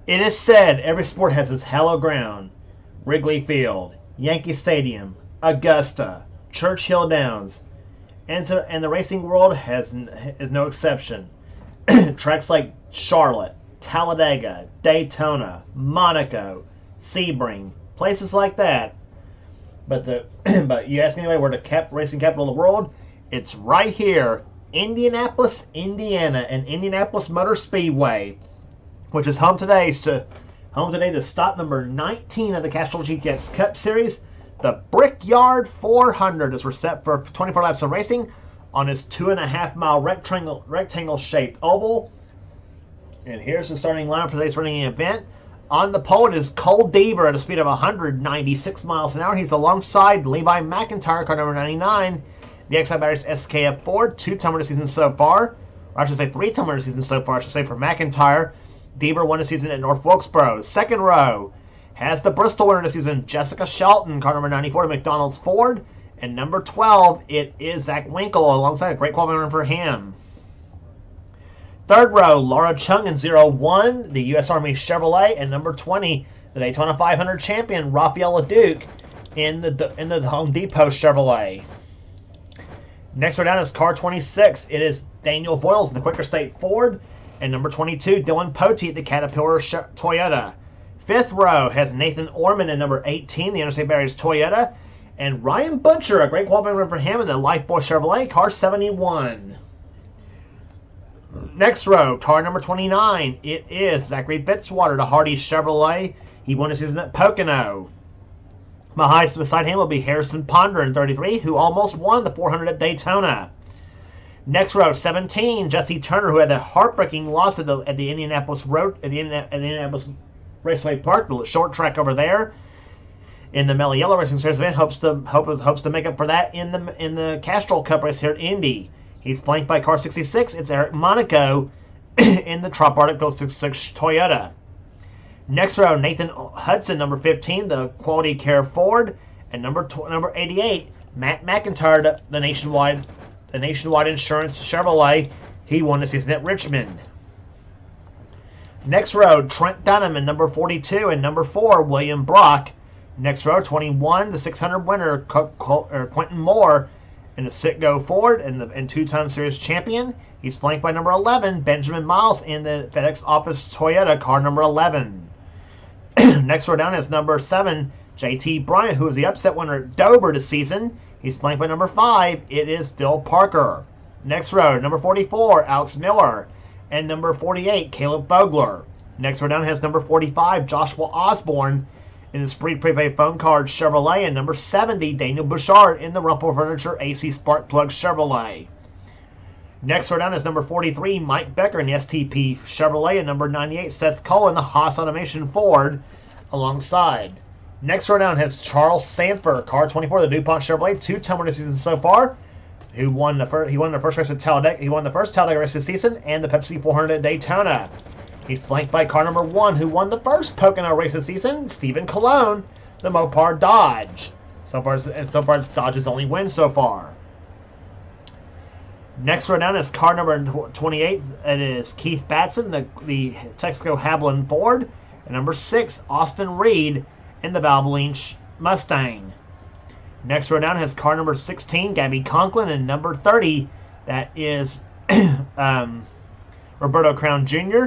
It is said every sport has its hallowed ground. Wrigley Field, Yankee Stadium, Augusta, Churchill Downs, and the racing world is no exception. Tracks like Charlotte, Talladega, Daytona, Monaco, Sebring, places like that. But you ask anybody where the racing capital of the world, it's right here, Indianapolis, Indiana, and Indianapolis Motor Speedway, which is home today to stop number 19 of the Castrol GTX Cup Series. The Brickyard 400 is set for 24 laps of racing on this 2.5-mile rectangle-shaped oval. And here's the starting line for today's running event. On the pole is Cole Deaver at a speed of 196 miles an hour. He's alongside Levi McIntyre, car number 99. The XI Batteries SKF Ford, 2-time winner season so far. Or I should say 3-time winner season so far, I should say, for McIntyre. Deaver won a season at North Wilkesboro. Second row has the Bristol winner this season, Jessica Shelton, car number 94 to McDonald's Ford. And number 12, it is Zach Winkle, alongside a great qualifying run for him. Third row, Laura Chung in 01, the U.S. Army Chevrolet, and number 20, the Daytona 500 champion, Rafael LeDuc, in the Home Depot Chevrolet. Next row down is car 26. It is Daniel Voiles in the Quicker State Ford, and number 22, Dylan Poteet, the Caterpillar Toyota. Fifth row has Nathan Orman in number 18, the Interstate Batteries Toyota, and Ryan Butcher, a great qualifying run for him in the Lifeboy Chevrolet, car 71. Next row, car number 29, it is Zachary Fitzwater, the Hardy Chevrolet. He won his season at Pocono. Beside him will be Harrison Ponder in 33, who almost won the 400 at Daytona. Next row, 17, Jesse Turner, who had the heartbreaking loss at the Indianapolis Indianapolis Raceway Park, the short track over there. In the Mello Racing Series event, hopes to make up for that in the Castrol Cup race here at Indy. He's flanked by car 66. It's Eric Monaco in the Trop Arctic 66 Toyota. Next row, Nathan Hudson, number 15, the Quality Care Ford, and number 88, Matt McIntyre, the Nationwide Insurance Chevrolet. He won the season at Richmond. Next row, Trent Dunham in number 42, and number 4, William Brock. Next row, 21, the 600 winner, Quentin Moore, in the Citgo Ford and 2-time series champion. He's flanked by number 11, Benjamin Miles, in the FedEx Office Toyota, car number 11. Next row down is number 7, JT Bryant, who is the upset winner at Dover this season. He's flanked by number 5, it is Dill Parker. Next row, number 44, Alex Miller, and number 48, Caleb Vogler. Next row down has number 45, Joshua Osborne, in his prepaid phone card Chevrolet, and number 70, Daniel Bouchard, in the Rumpel Furniture AC Spark Plug Chevrolet. Next row down is number 43, Mike Becker in the STP Chevrolet, and number 98, Seth Cole in the Haas Automation Ford alongside. Next row down has Charles Sanford, car 24, the DuPont Chevrolet, 2-time winner season so far. He won the first race at Talladega. He won the first Talladega race this season and the Pepsi 400 at Daytona. He's flanked by car number 1, who won the first Pocono race this season, Stephen Colon, the Mopar Dodge. So far it's Dodge's only win so far. Next row down is car number 28. It is Keith Batson, the Texaco Haviland Ford, and number 6, Austin Reed, in the Valvoline Mustang. Next row down has car number 16, Gabby Conklin, and number 30, that is Roberto Crown Jr.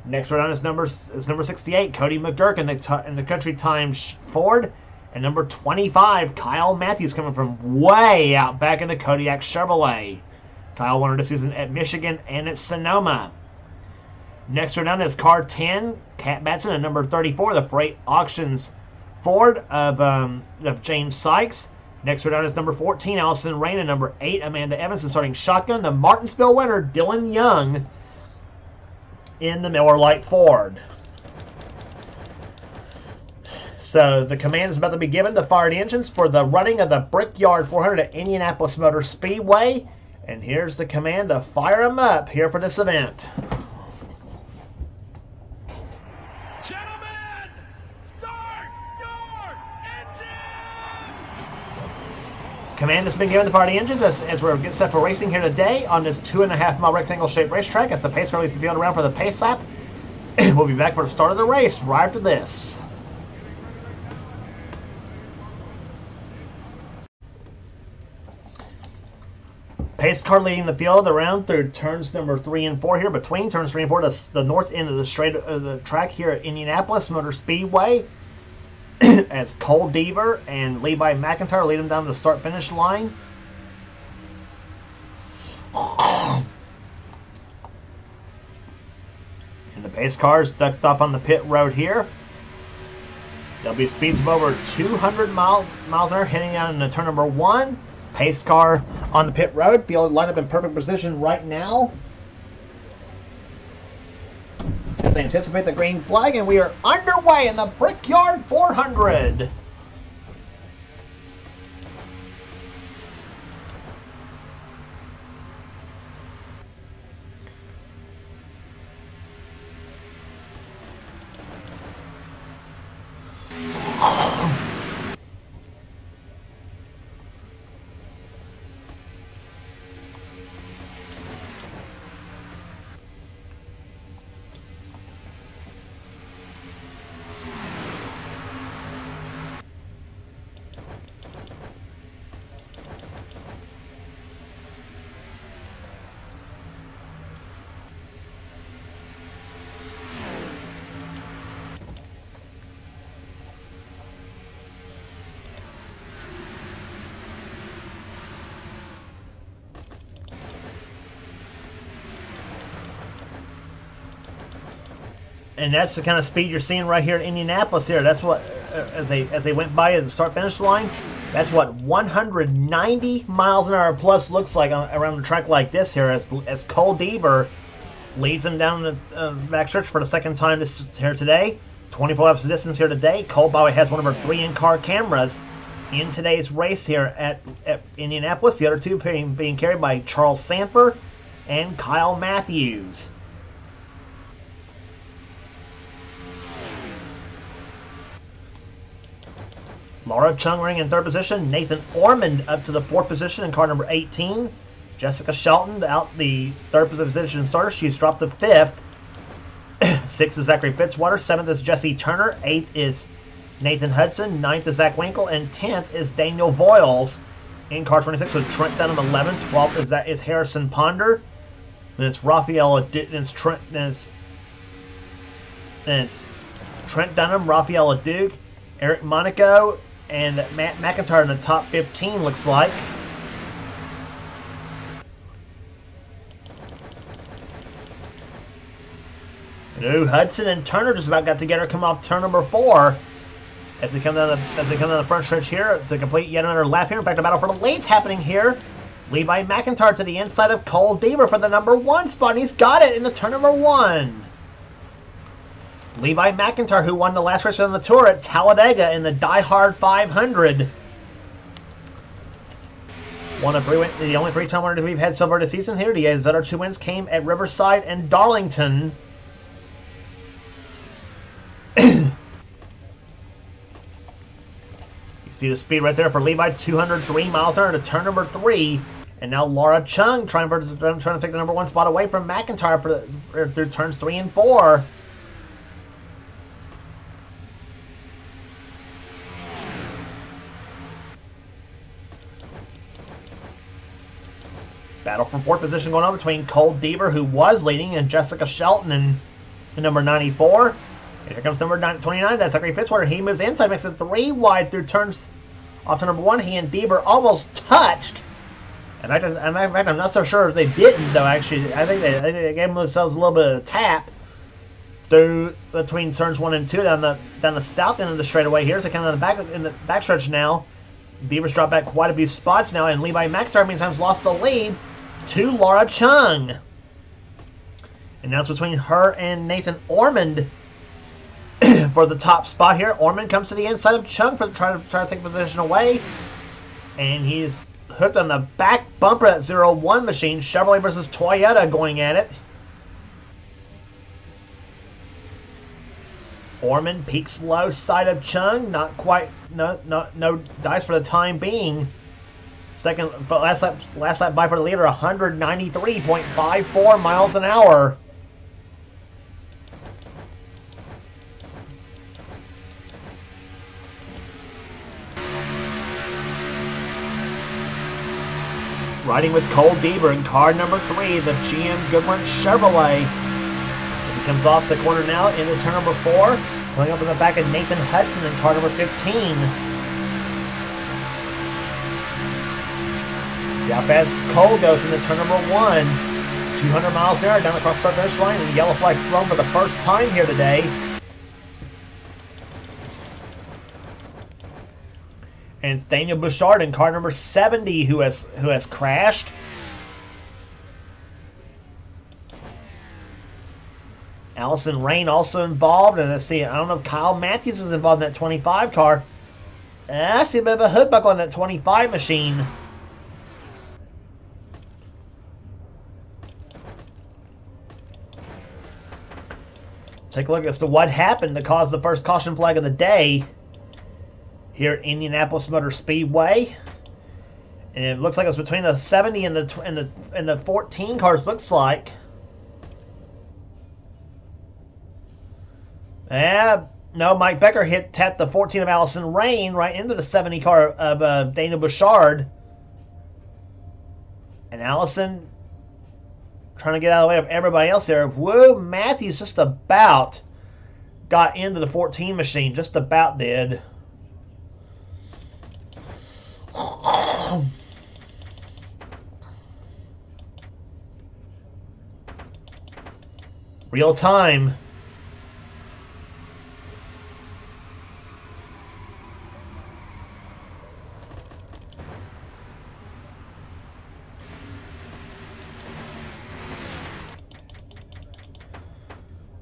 Next row down is number 68, Cody McGurk in the Country Times Ford, and number 25, Kyle Matthews, coming from way out back in the Kodiak Chevrolet. Kyle won this season at Michigan and at Sonoma. Next row down is car 10, Cat Batson, and number 34, the Freight Auctions Ford of James Sykes. Next row down is number 14, Allison Rain, and number 8, Amanda Evanson, starting shotgun. The Martinsville winner, Dylan Young, in the Miller Lite Ford. So the command is about to be given to fire the engines for the running of the Brickyard 400 at Indianapolis Motor Speedway. And here's the command to fire them up here for this event. Gentlemen, start your engine! Command has been given to fire the engines as we're getting set for racing here today on this 2.5-mile rectangle-shaped racetrack as the pace car leads the field around for the pace lap. We'll be back for the start of the race right after this. Pace car leading the field of the round through turns number 3 and 4 here. Between turns 3 and 4, the north end of the track here at Indianapolis Motor Speedway. As Cole Deaver and Levi McIntyre lead them down to the start-finish line. And the pace cars ducked up on the pit road here. There'll be speeds of over 200 miles an hour heading down into turn number 1. Pace car on the pit road. Field lined up in perfect position right now. As they anticipate the green flag, and we are underway in the Brickyard 400. And that's the kind of speed you're seeing right here in Indianapolis here. That's what, as they went by the start-finish line, that's what 190 miles an hour plus looks like around a track like this here, as Cole Deaver leads him down the backstretch for the second time here today. 24 laps of distance here today. Cole, by the way, has one of our 3 in-car cameras in today's race here at Indianapolis. The other two being carried by Charles Sanford and Kyle Matthews. Laura Chung running in 3rd position. Nathan Ormond up to the 4th position in car number 18. Jessica Shelton out the 3rd position starter. She's dropped to 5th. 6th is Zachary Fitzwater. 7th is Jesse Turner. 8th is Nathan Hudson. 9th is Zach Winkle. And 10th is Daniel Voiles in car 26 with Trent Dunham 11. 12th is Harrison Ponder. Then it's Raphael. Then it's Trent Dunham, Raphael Duke, Eric Monaco, and Matt McIntyre in the top 15, looks like. No, Hudson and Turner just about got together, come off turn number 4 as they come down the front stretch here to complete yet another lap here. In fact, a battle for the lead's happening here. Levi McIntyre to the inside of Cole Deaver for the number 1 spot, and he's got it in the turn number 1. Levi McIntyre, who won the last race on the tour at Talladega in the Die Hard 500. The only 3-time winner we've had so far this season here. His other 2 wins came at Riverside and Darlington. You see the speed right there for Levi, 203 miles an hour to turn number 3. And now Laura Chung trying to take the number 1 spot away from McIntyre through turns 3 and 4. Battle for 4th position going on between Cole Deaver, who was leading, and Jessica Shelton in number 94. And here comes number 29. That's Zachary Fitzwater. He moves inside, makes it 3 wide through turns off to number 1. He and Deaver almost touched. In fact, I'm not so sure if they didn't, though, actually. I think they gave themselves a little bit of a tap through between turns 1 and 2 down the south end of the straightaway here. So kind of in the backstretch now. Deaver's dropped back quite a few spots now, and Levi McIntyre meantime lost the lead to Laura Chung. And now it's between her and Nathan Ormond for the top spot here. Ormond comes to the inside of Chung for try to take position away. And he's hooked on the back bumper of that 0-1 machine. Chevrolet versus Toyota going at it. Ormond peaks low side of Chung. Not quite, no dice for the time being. Second, but last lap by for the leader, 193.54 miles an hour. riding with Cole Bieber in car number 3, the GM Goodwin Chevrolet. He comes off the corner now into turn number 4. Pulling up in the back of Nathan Hudson in car number 15. See how fast Cole goes into turn number 1. 200 miles an hour down across the start-finish line, and the yellow flag's thrown for the first time here today. And it's Daniel Bouchard in car number 70 who has crashed. Allison Rain also involved, and let's see, I don't know if Kyle Matthews was involved in that 25 car. I see a bit of a hood buckle on that 25 machine. Take a look as to what happened to cause the first caution flag of the day here at Indianapolis Motor Speedway. And it looks like it was between the 70 and the 14 cars, looks like. No, Mike Becker tapped the 14 of Allison Rain right into the 70 car of Daniel Bouchard. And Allison trying to get out of the way of everybody else here. Whoa, Matthews just about got into the 14 machine. Just about did. Real time.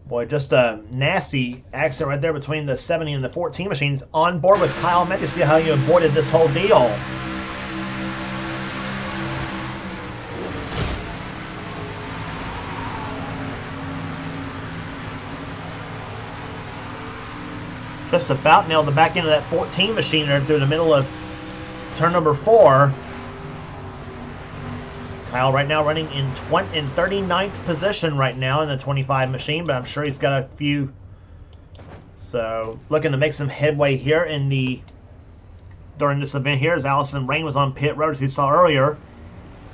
Boy, just a nasty accident right there between the 70 and the 14 machines. On board with Kyle Matthews. See how you avoided this whole deal. Just about nailed the back end of that 14 machine there through the middle of turn number 4. Kyle right now running in 39th position right now in the 25 machine, but I'm sure he's got a few. So looking to make some headway here during this event here, as Allison Rain was on pit road, as you saw earlier.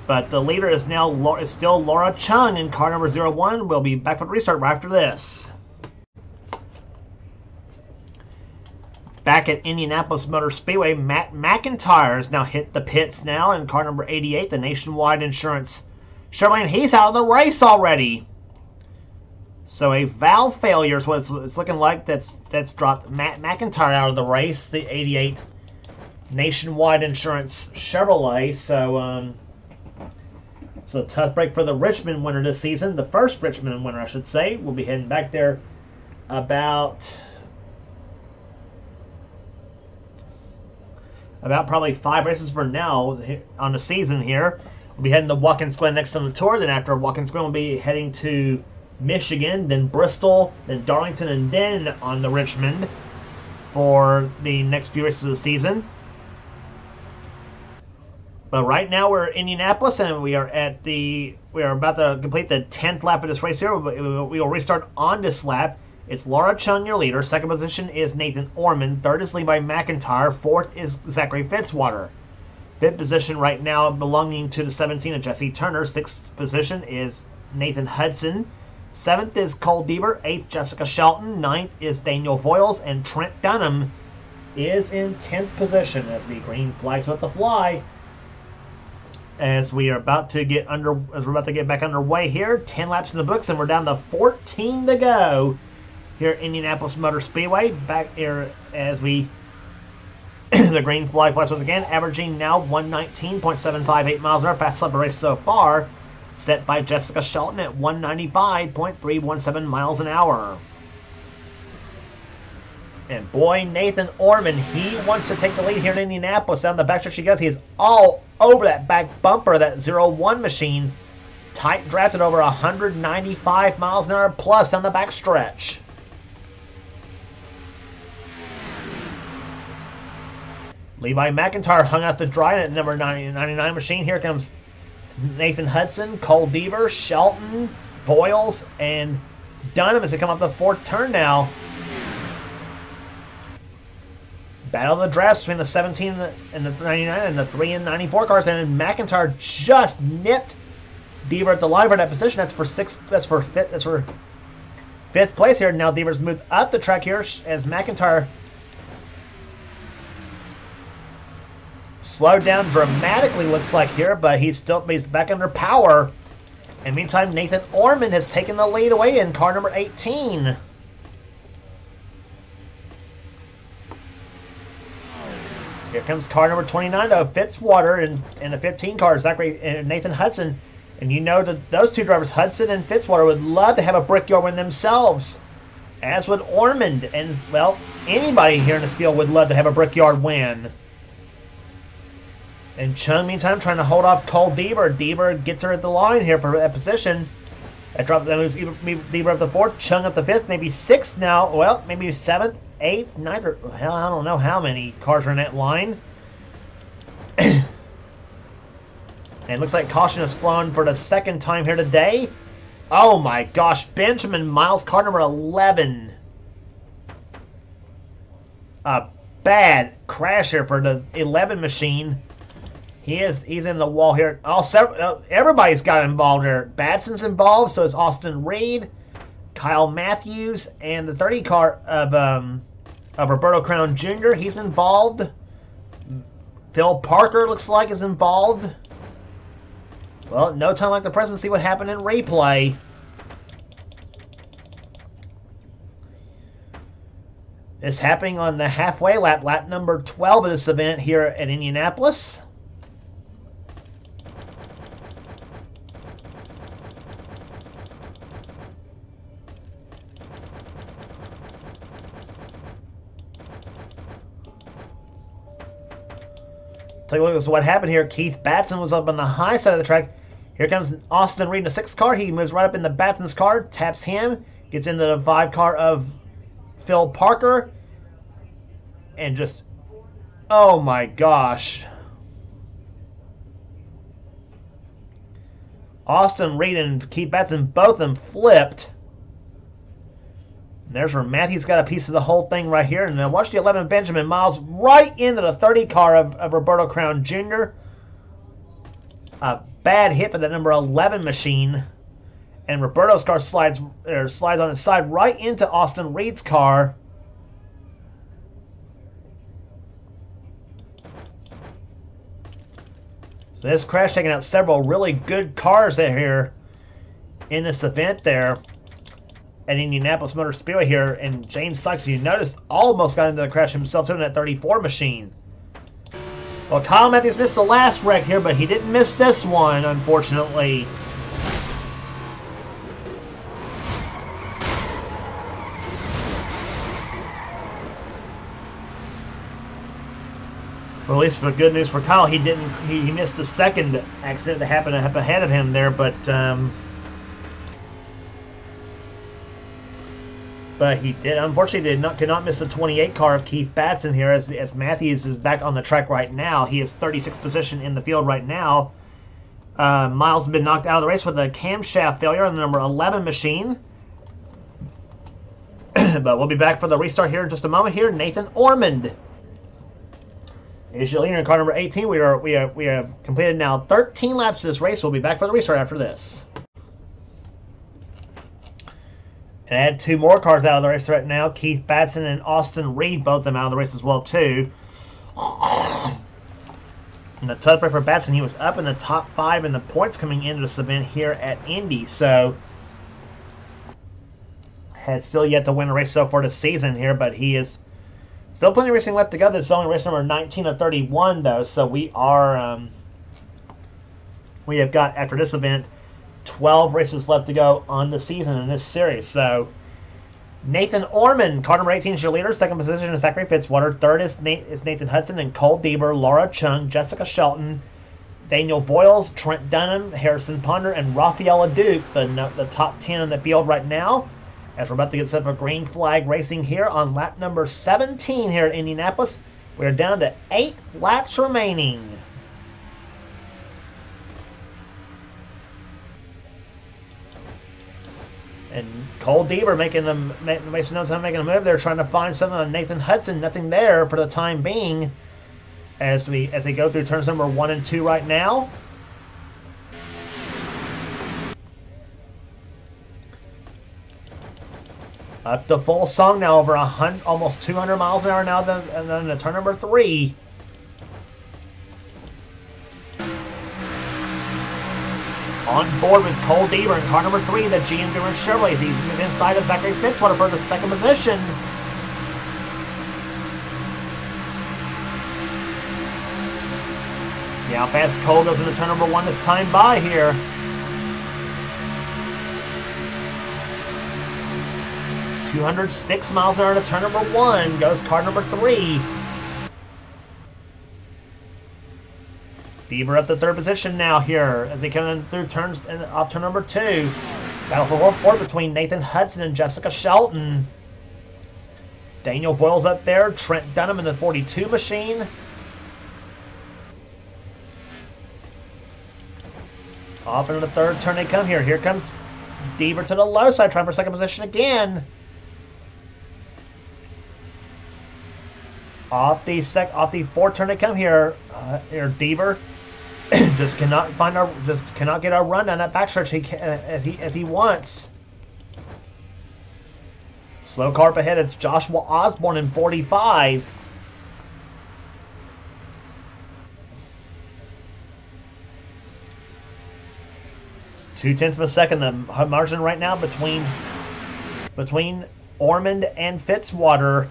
But the leader is still Laura Chung in car number 01. We'll be back for the restart right after this. Back at Indianapolis Motor Speedway, Matt McIntyre has now hit the pits now in car number 88, the Nationwide Insurance Chevrolet, and he's out of the race already. So a valve failure is what it's looking like. That's dropped Matt McIntyre out of the race, the 88 Nationwide Insurance Chevrolet. So tough break for the Richmond winner this season. The first Richmond winner, I should say. We'll be heading back there about probably 5 races for now on the season here. We'll be heading to Watkins Glen next on the tour. Then after Watkins Glen, we'll be heading to Michigan, then Bristol, then Darlington, and then on the Richmond for the next few races of the season. But right now we're in Indianapolis, and we are about to complete the 10th lap of this race here. We will restart on this lap. It's Laura Chung, your leader. Second position is Nathan Orman. Third is Levi McIntyre. Fourth is Zachary Fitzwater. Fifth position right now belonging to the 17 of Jesse Turner. Sixth position is Nathan Hudson. Seventh is Cole Bieber. Eighth, Jessica Shelton. Ninth is Daniel Voiles. And Trent Dunham is in 10th position as the green flag's about to fly. As we're about to get back underway here. 10 laps in the books, and we're down to 14 to go here at Indianapolis Motor Speedway. Back here as the green flag flies once again, averaging now 119.758 miles an hour. Fast lap of race so far, set by Jessica Shelton at 195.317 miles an hour. And boy, Nathan Orman, he wants to take the lead here in Indianapolis. Down the backstretch he goes. He is all over that back bumper, that 01 machine. Tight drafted over 195 miles an hour plus on the backstretch. Levi McIntyre hung out the dry at number 99 machine. Here comes Nathan Hudson, Cole Bieber, Shelton, Voiles, and Dunham as they come up the fourth turn now. Battle of the drafts between the 17 and the 99 and the 3 and 94 cars, and McIntyre just nipped Deaver at the line for that position. That's for fifth place here. Now Deaver's moved up the track here as McIntyre slowed down dramatically, looks like here, but he's back under power. And meantime, Nathan Ormond has taken the lead away in car number 18. Here comes car number 29, though, Fitzwater, and the 15 car, Zachary and Nathan Hudson. And you know that those two drivers, Hudson and Fitzwater, would love to have a Brickyard win themselves. As would Ormond. And, well, anybody here in this field would love to have a Brickyard win. And Chung, meantime, trying to hold off Cole Deaver. Deaver gets her at the line here for that position. That moves Deaver up to 4th, Chung up to 5th, maybe 6th now. Well, maybe 7th, 8th, 9th, or hell, I don't know how many cars are in that line. And it looks like caution has flown for the second time here today. Oh my gosh, Benjamin Miles, car number 11. A bad crash here for the 11 machine. He's in the wall here. Everybody's got involved here. Batson's involved, so is Austin Reed, Kyle Matthews, and the 30 car of Roberto Crown Jr. He's involved. Phil Parker looks like is involved. Well, no time like the present to see what happened in replay. It's happening on the halfway lap, lap number 12 of this event here at Indianapolis. Take a look at what happened here. Keith Batson was up on the high side of the track. Here comes Austin Reed in the 6th car. He moves right up into Batson's car, taps him, gets into the 5 car of Phil Parker, and just, oh my gosh. Austin Reed and Keith Batson, both of them flipped. And there's where Matthews got a piece of the whole thing right here. And now watch the 11 Benjamin Miles right into the 30 car of Roberto Crown Jr. A bad hit for the number 11 machine. And Roberto's car slides on its side right into Austin Reed's car. So this crash taking out several really good cars here in this event there at Indianapolis Motor Speedway here. And James Sykes, you noticed, almost got into the crash himself too in that 34 machine. Well, Kyle Matthews missed the last wreck here, but he didn't miss this one, unfortunately. Well, at least for good news for Kyle, he missed the second accident that happened up ahead of him there, but he could not miss the 28 car of Keith Batson here as Matthews is back on the track right now. He is 36th position in the field right now. Miles has been knocked out of the race with a camshaft failure on the number 11 machine. But we'll be back for the restart here in just a moment here. Nathan Ormond is your leader in car number 18. We have completed now 13 laps of this race. We'll be back for the restart after this. And I had 2 more cars out of the race right now. Keith Batson and Austin Reed, both of them out of the race as well too. And the tough break for Batson, he was up in the top 5 in the points coming into this event here at Indy. So had still yet to win a race so far this season here, but he is still plenty of racing left to go. This is only race number 19 of 31 though, so we are we have got, after this event, 12 races left to go on the season in this series. So Nathan Ormond, car number 18 is your leader. Second position is Zachary Fitzwater. Third is Nathan Hudson and Cole Deaver, Laura Chung, Jessica Shelton, Daniel Voiles, Trent Dunham, Harrison Ponder, and Rafaela Duke, the top 10 in the field right now. As we're about to get set for green flag racing here on lap number 17 here at Indianapolis. We are down to 8 laps remaining. And Cole Deaver making a move. They're trying to find something on Nathan Hudson. Nothing there for the time being. As they go through turns number 1 and 2 right now. Up to full song now, over almost 200 miles an hour now. And then the turn number 3. On board with Cole Deaver in car number 3, the GM Endurance Chevrolet. He's inside of Zachary Fitzwater for the second position. See how fast Cole goes into turn number 1 this time by here. .206 miles an hour to turn number 1 goes car number 3. Deaver up to 3rd position now here as they come in through turns off turn number 2. Battle for 4th between Nathan Hudson and Jessica Shelton. Daniel Boyle's up there. Trent Dunham in the 42 machine. Off into the 3rd turn they come here. Here comes Deaver to the low side, trying for 2nd position again. Off the 4th turn they come here. Deaver just cannot get a run down that backstretch as he wants. Slow car up ahead. It's Joshua Osborne in 45. .2 of a second. The margin right now between Ormond and Fitzwater.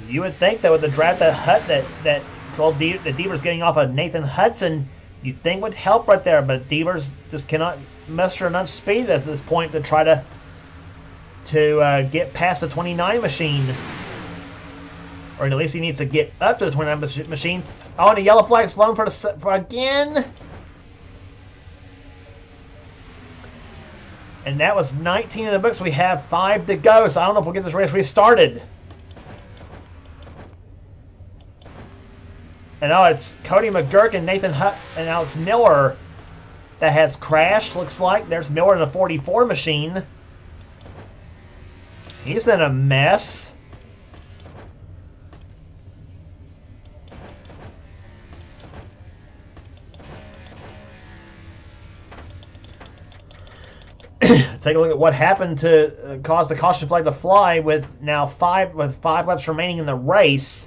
You would think that with the draft that Deaver's getting off of Nathan Hudson, you'd think would help right there, but Deaver's just cannot muster enough speed at this point to try to get past the 29 machine. Or at least he needs to get up to the 29 machine. Oh, and a yellow flag's flown for again. And that was 19 in the books. We have 5 to go, so I don't know if we'll get this race restarted. And now it's Cody McGurk and Nathan Hutt and Alex Miller that has crashed. Looks like there's Miller in the 44 machine. He's in a mess. Take a look at what happened to cause the caution flag to fly with now 5 laps remaining in the race.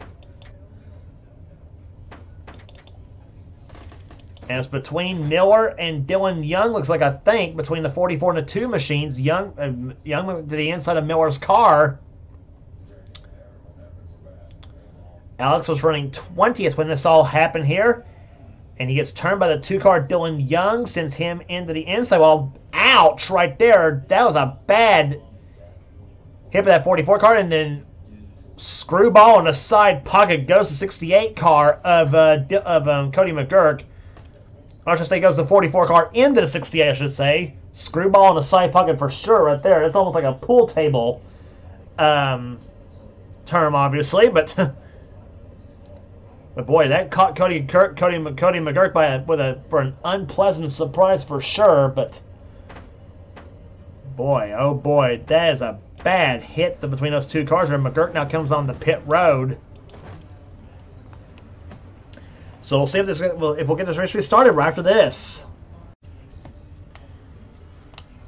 And it's between Miller and Dylan Young, looks like, I think, between the 44 and the 2 machines. Young to the inside of Miller's car. Alex was running 20th when this all happened here. And he gets turned by the 2-car Dylan Young, sends him into the inside. Well, ouch, right there. That was a bad hit for that 44 car. And then screwball in the side pocket goes the 68 car of Cody McGurk. I should say goes the 44 car into the 68, I should say. Screwball in the side pocket for sure right there. It's almost like a pool table term, obviously, but but boy, that caught Cody McGurk for an unpleasant surprise for sure. But boy, oh boy, that is a bad hit between those 2 cars. And McGurk now comes on the pit road. So we'll see if we'll get this race restarted right after this.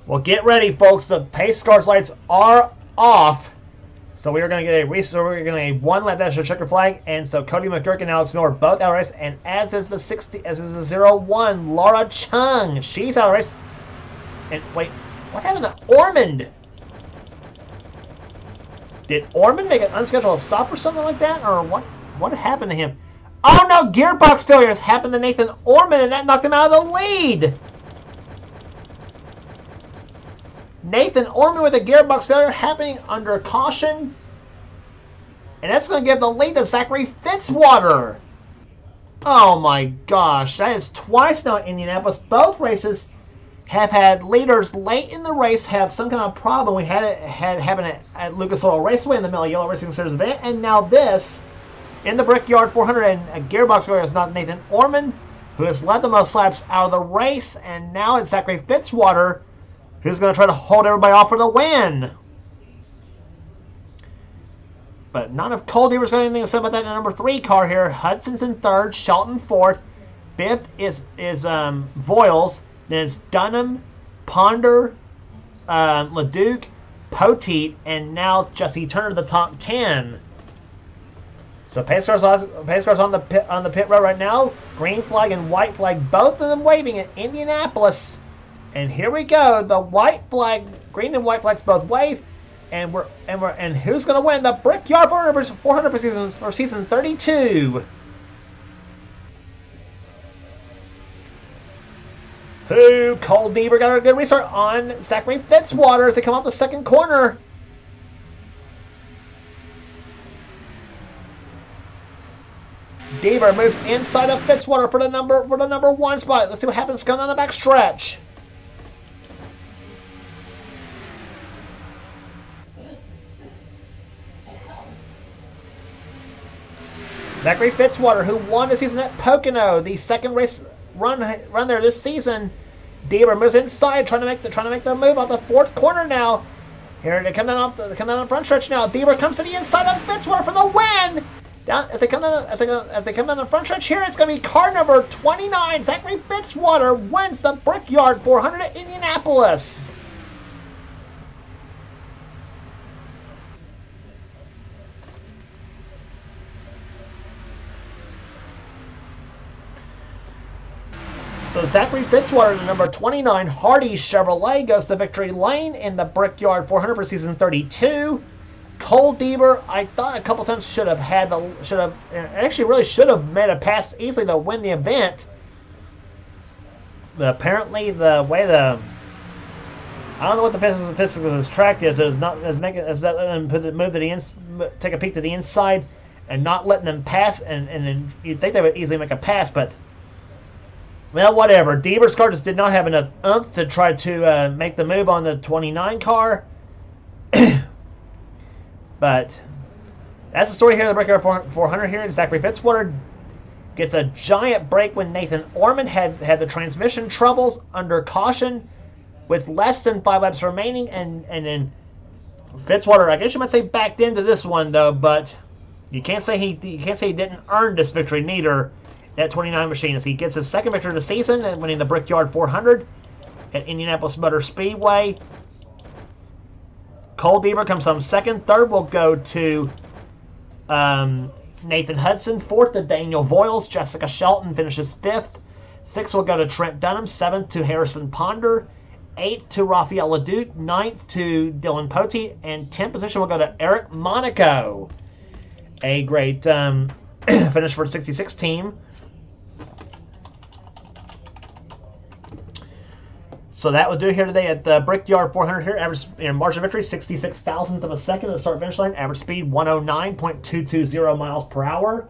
Well, get ready, folks. The pace cars lights are off. So we are going to get a restart. We're going to get a 1 lap dash of checker flag, and so Cody McGurk and Alex Miller both out of race, and as is the 01 Laura Chung, she's out of race. And wait, what happened to Ormond? Did Ormond make an unscheduled stop or something like that, or what happened to him? Oh no, gearbox failure has happened to Nathan Ormond, and that knocked him out of the lead. Nathan Ormond with a gearbox failure happening under caution. And that's going to give the lead to Zachary Fitzwater. Oh my gosh, that is twice now in Indianapolis. Both races have had leaders late in the race have some kind of problem. We had it happen at Lucas Oil Raceway in the Miller Yellow Racing Series event, and now this In the Brickyard 400, and a gearbox failure is not Nathan Orman, who has led the most laps out of the race, and now it's Zachary Fitzwater, who's going to try to hold everybody off for the win. But none of Cole Deaver's got anything to say about that in the number 3 car here. Hudson's in 3rd, Shelton 4th, 5th is Voiles, then it's Dunham, Ponder, Leduc, Poteet, and now Jesse Turner, the top 10. So pace cars on the pit road right now. Green flag and white flag, both of them waving at Indianapolis. And here we go. The white flag, green and white flags both wave. And who's going to win the Brickyard 400 for season 32? Who? Cole Deaver got a good restart on Zachary Fitzwater as they come off the second corner. Deaver moves inside of Fitzwater for the number 1 spot. Let's see what happens coming down the back stretch. Zachary Fitzwater, who won the season at Pocono, the second race run there this season. Deaver moves inside, trying to make the move off the 4th corner now. Here they come down the front stretch now. Deaver comes to the inside of Fitzwater for the win. As they come down the front stretch here, it's going to be car number 29. Zachary Fitzwater wins the Brickyard 400 at Indianapolis. So Zachary Fitzwater, the number 29 Hardy Chevrolet, goes to victory lane in the Brickyard 400 for season 32. Cole Deaver, I thought a couple times should have made a pass easily to win the event. But apparently, the way I don't know what the physics of this track is. It's not letting them take a peek to the inside and not letting them pass. And then you'd think they would easily make a pass, but. Well, whatever. Deaver's car just did not have enough oomph to try to make the move on the 29 car. But that's the story here of the Brickyard 400 here. Zachary Fitzwater gets a giant break when Nathan Orman had the transmission troubles under caution with less than 5 laps remaining. And then Fitzwater, I guess you might say, backed into this one, though. But you can't say he didn't earn this victory neither. That 29 machine as he gets his second victory of the season and winning the Brickyard 400 at Indianapolis Motor Speedway. Cole Deaver comes home second. Third will go to Nathan Hudson. Fourth to Daniel Voiles. Jessica Shelton finishes 5th. 6th will go to Trent Dunham. 7th to Harrison Ponder. 8th to Rafael Leduc. 9th to Dylan Poteet. And 10th position will go to Eric Monaco. A great finish for the 66 team. So that will do here today at the Brickyard 400 here. Average margin of victory, 66 thousandths of a second at the start-finish line. Average speed, 109.220 miles per hour.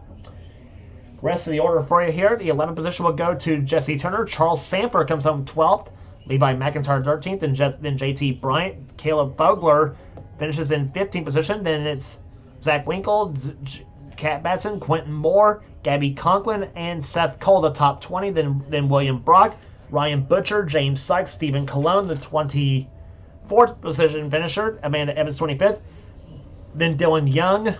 Rest of the order for you here. The 11th position will go to Jesse Turner. Charles Sanford comes home 12th. Levi McIntyre 13th. And then JT Bryant. Caleb Vogler finishes in 15th position. Then it's Zach Winkle, Kat Batson, Quentin Moore, Gabby Conklin, and Seth Cole, the top 20. Then William Brock, Ryan Bouchard, James Sykes, Stephen Colon, the 24th position finisher. Amanda Evans, 25th. Then Dylan Young,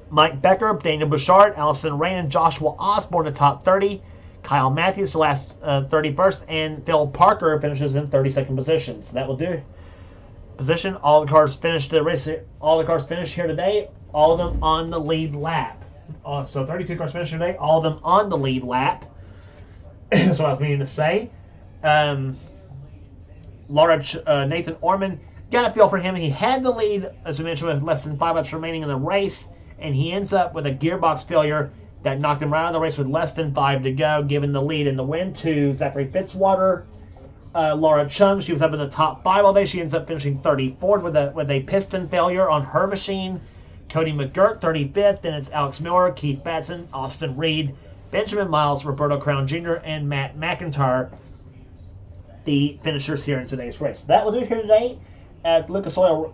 Mike Becker, Daniel Bouchard, Allison Rain, and Joshua Osborne, the top 30. Kyle Matthews, the last 31st. And Phil Parker finishes in 32nd position. So that will do. Position. All the cars finished the race. All the cars finished here today. All of them on the lead lap. So 32 cars finished today. All of them on the lead lap. That's what I was meaning to say. Nathan Orman, got a feel for him. He had the lead, as we mentioned, with less than 5 laps remaining in the race, and he ends up with a gearbox failure that knocked him right out of the race with less than 5 to go, giving the lead in the win to Zachary Fitzwater. Laura Chung, she was up in the top 5 all day. She ends up finishing 34th with a piston failure on her machine. Cody McGirt, 35th. Then it's Alex Miller, Keith Batson, Austin Reed, Benjamin Miles, Roberto Crown Jr., and Matt McIntyre, the finishers here in today's race. That will do here today at Lucas Oil.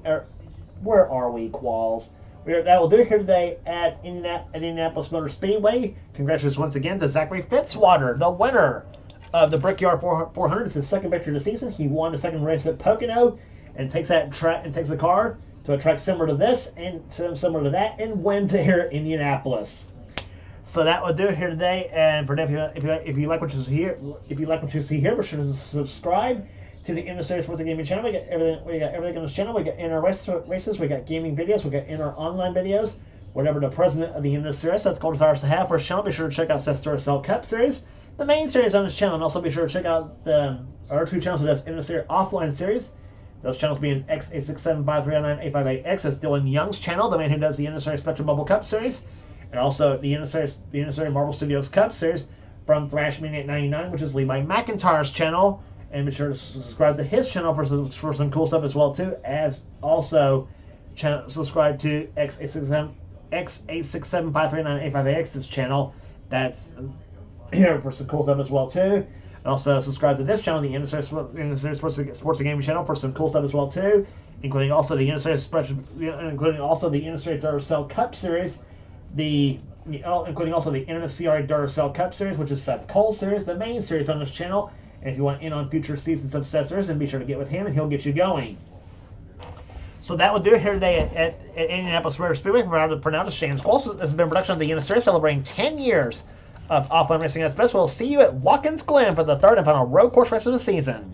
Where are we, Qualls? That will do it here today at Indianapolis Motor Speedway. Congratulations once again to Zachary Fitzwater, the winner of the Brickyard 400. It's his second victory of the season. He won the second race at Pocono and takes the car to a track similar to this and similar to that, and wins it here at Indianapolis. So that will do it here today. And for now, if you like what you see here, be sure to subscribe to the NNSCRA Sports and Gaming channel. We got everything on this channel. We got inner races, we got gaming videos, we got inner online videos. Whatever the president of the NNSCRA says goal desires to have for his channel, be sure to check out Seth's Duracell Cup series, the main series on this channel, and also be sure to check out the our two channels. So that's NNSCRA offline series. Those channels being X86753098588X, that's Dylan Young's channel, the man who does the NNSCRA Spectrum Bubble Cup series, and also the NNSCRA Marvel Studios Cup series from Thrash Media 899, which is Levi McIntyre's channel. And be sure to subscribe to his channel for some cool stuff as well too. As also subscribe to X867539858X's channel. That's here for some cool stuff as well too. And also subscribe to this channel, the NNSCRA Sports and Gaming channel, for some cool stuff as well too, including also the NNSCRA Duracell Cup series, including also the NNSCRA Duracell Cup series, which is Seth Cole's series, the main series on this channel. And if you want in on future seasons of Seth's, then be sure to get with him, and he'll get you going. So that will do it here today at Indianapolis Motor Speedway. For now, this is James Cole. This has been a production of the NNSCRA celebrating 10 years of offline racing at its best. We'll see you at Watkins Glen for the third and final road course race of the season.